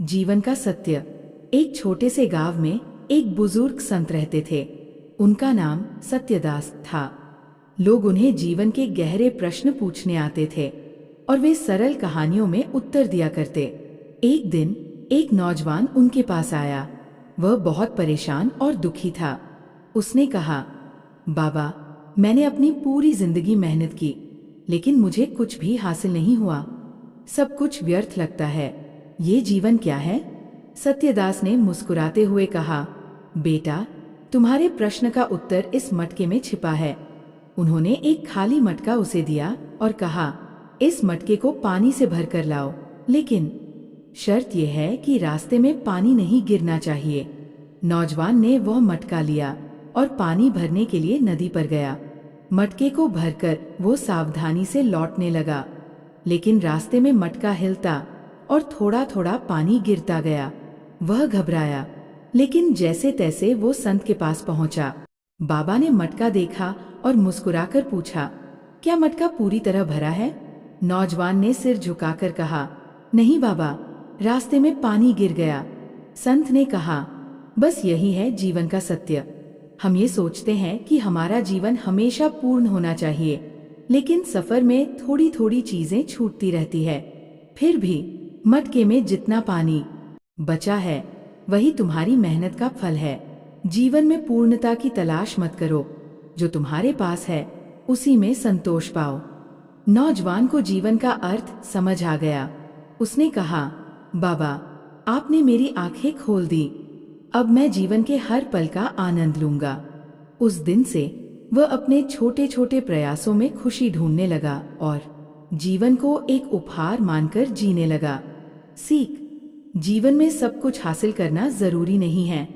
जीवन का सत्य। एक छोटे से गांव में एक बुजुर्ग संत रहते थे। उनका नाम सत्यदास था। लोग उन्हें जीवन के गहरे प्रश्न पूछने आते थे और वे सरल कहानियों में उत्तर दिया करते। एक दिन एक नौजवान उनके पास आया। वह बहुत परेशान और दुखी था। उसने कहा, बाबा, मैंने अपनी पूरी जिंदगी मेहनत की, लेकिन मुझे कुछ भी हासिल नहीं हुआ। सब कुछ व्यर्थ लगता है। ये जीवन क्या है? सत्यदास ने मुस्कुराते हुए कहा, बेटा, तुम्हारे प्रश्न का उत्तर इस मटके में छिपा है। उन्होंने एक खाली मटका उसे दिया और कहा, इस मटके को पानी से भरकर लाओ, लेकिन शर्त यह है कि रास्ते में पानी नहीं गिरना चाहिए। नौजवान ने वह मटका लिया और पानी भरने के लिए नदी पर गया। मटके को भरकर वो सावधानी से लौटने लगा, लेकिन रास्ते में मटका हिलता और थोड़ा थोड़ा पानी गिरता गया। वह घबराया, लेकिन जैसे तैसे वो संत के पास पहुंचा। बाबा ने मटका देखा और मुस्कुराकर पूछा, क्या मटका पूरी तरह भरा है? नौजवान ने सिर झुकाकर कहा, नहीं बाबा, रास्ते में पानी गिर गया। संत ने कहा, बस यही है जीवन का सत्य। हम ये सोचते हैं कि हमारा जीवन हमेशा पूर्ण होना चाहिए, लेकिन सफर में थोड़ी थोड़ी चीजें छूटती रहती है। फिर भी मटके में जितना पानी बचा है, वही तुम्हारी मेहनत का फल है। जीवन में पूर्णता की तलाश मत करो, जो तुम्हारे पास है उसी में संतोष पाओ। नौजवान को जीवन का अर्थ समझ आ गया। उसने कहा, बाबा, आपने मेरी आंखें खोल दी। अब मैं जीवन के हर पल का आनंद लूंगा। उस दिन से वह अपने छोटे छोटे प्रयासों में खुशी ढूंढने लगा और जीवन को एक उपहार मानकर जीने लगा। सीख, जीवन में सब कुछ हासिल करना जरूरी नहीं है।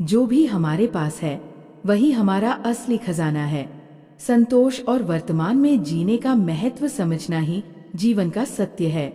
जो भी हमारे पास है वही हमारा असली खजाना है। संतोष और वर्तमान में जीने का महत्व समझना ही जीवन का सत्य है।